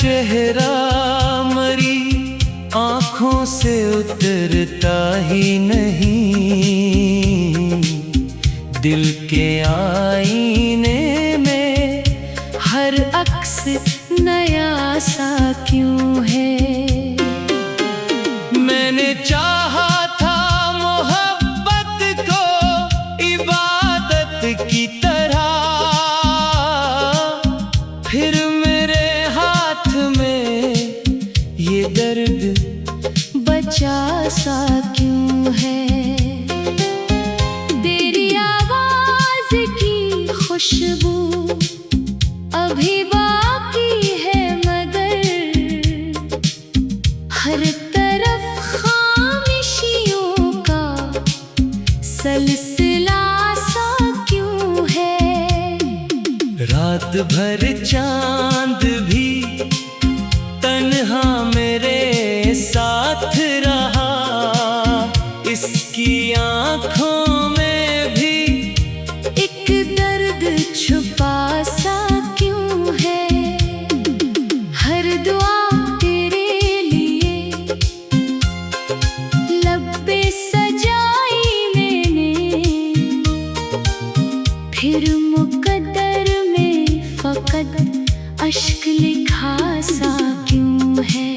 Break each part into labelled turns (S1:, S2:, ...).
S1: चेहरा मरी आँखों से उतरता ही नहीं। दिल के आईने में हर अक्स नया सा क्यों है। मैंने चाहा था मोहब्बत को इबादत की तरह, फिर मेरे हाथ में ये दर्द बचा सा क्यों है। तेरी आवाज की खुशबू अभी बाकी है, मगर हर तरफ खामोशियों का सिलसिला सा क्यों है। रात भर चांद भी तन्हा मेरे साथ रहा, इसकी आँखों में भी एक दर्द छुपा सा क्यों है। हर दुआ तेरे लिए लब पे सजाई मैंने, फिर मुकद्दर में फकत अश्क लिखा सा क्यों है।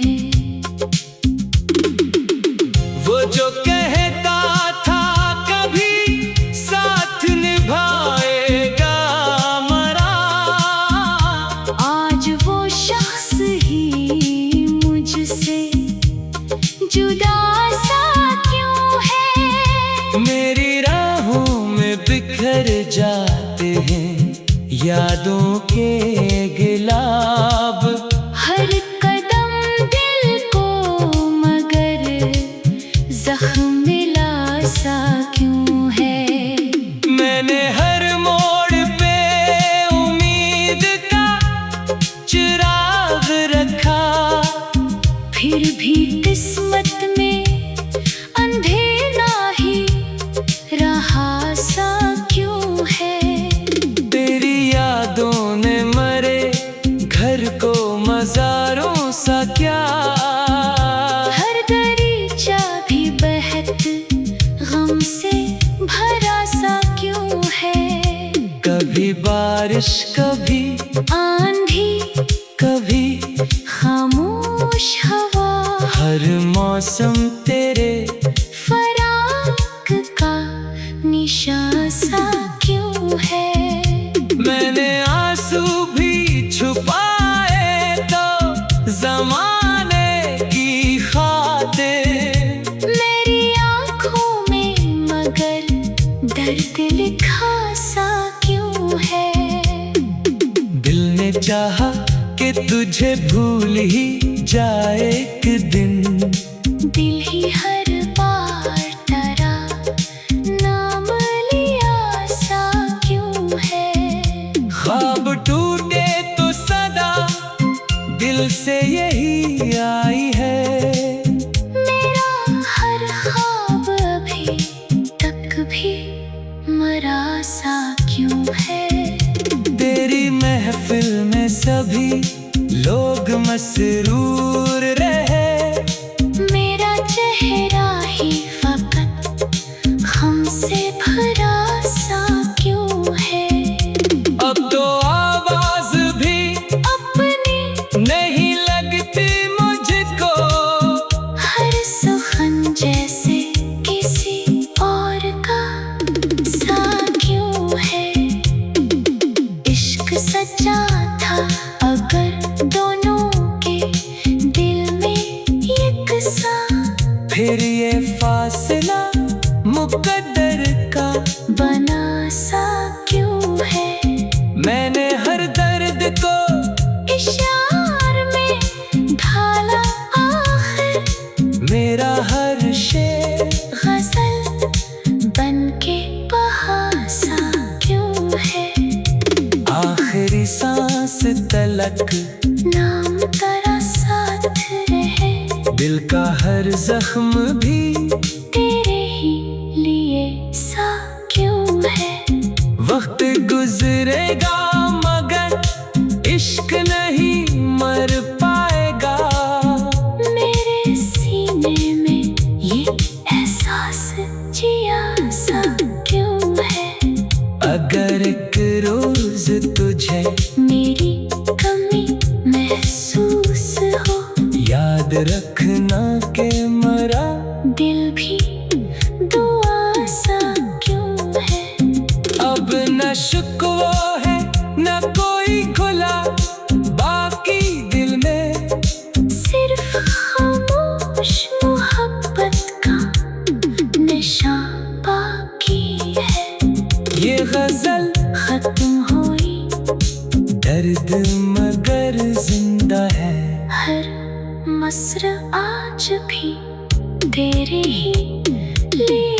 S1: वो जो कहता था कभी साथ निभाएगा मरा, आज वो शख्स ही मुझसे जुदा सा क्यों है। मेरी राहों में बिखर जाते हैं यादों के गिलाब, हर कदम दिल को मगर जख्म मिला सा क्यों है। मैंने हर मोड़ पे उम्मीद का चिराग रखा, फिर भी किस्मत में अंधेरा ही रहा सा क्यों है। तेरी यादों ने मरे घर को मज़ारों सा क्या, हर दरीचा भी बहत गम से भरा सा क्यों है। कभी बारिश कभी आंधी कभी खामोश हवा, हर मौसम तेरे फराक का निशान सा क्यों है। मैंने आंसू भी छुपाए तो ज़माने की खातिर, मेरी आँखों में मगर दर्द लिखा सा क्यों है। दिल ने चाहा कि तुझे भूल ही जाए एक दिन, दिल ही हर बार तेरा नाम लिया सा क्यों है। ख्वाब टूटे तो सदा दिल से यही आई है, मेरा हर ख्वाब अभी तक भी मरा सा क्यों है। तेरी महफिल में सभी लोग मसरूर रहे, मेरा चेहरा ही फकत गम से भरा सा क्यों है। अब तो आवाज भी अपनी नहीं लगती मुझको, हर सुखन जैसे किसी और का सा क्यों है। इश्क सच्चा था अगर दोनों के दिल में एक सा, फिर ये फासला मुकद्दर का बना सा क्यों है। मैंने हर दर्द को इशार में ढाला, आखिर मेरा हर शेर गजल बन के बहा सा क्यों है। आखिरी सांस तलक नाम तेरा साथ रहे, दिल का हर जख्म भी तेरे ही लिए सा क्यों है। वक्त गुजरेगा मगर इश्क नहीं मर पाए। जिया सा क्यों है।
S2: अगर एक रोज तुझे
S1: मेरी कमी महसूस हो,
S2: याद रखना के मरा
S1: दिल भी दुआ सा क्यों है।
S2: अब न शिकवा है न कोई खुला, बाकी दिल में
S1: सिर्फ खामोश मोहब्बत का नशा बाकी है।
S2: ये गजल
S1: खत्म हुई
S2: दर्द मगर जिंदा है।
S1: हर मसर आज भी तेरे ही लिए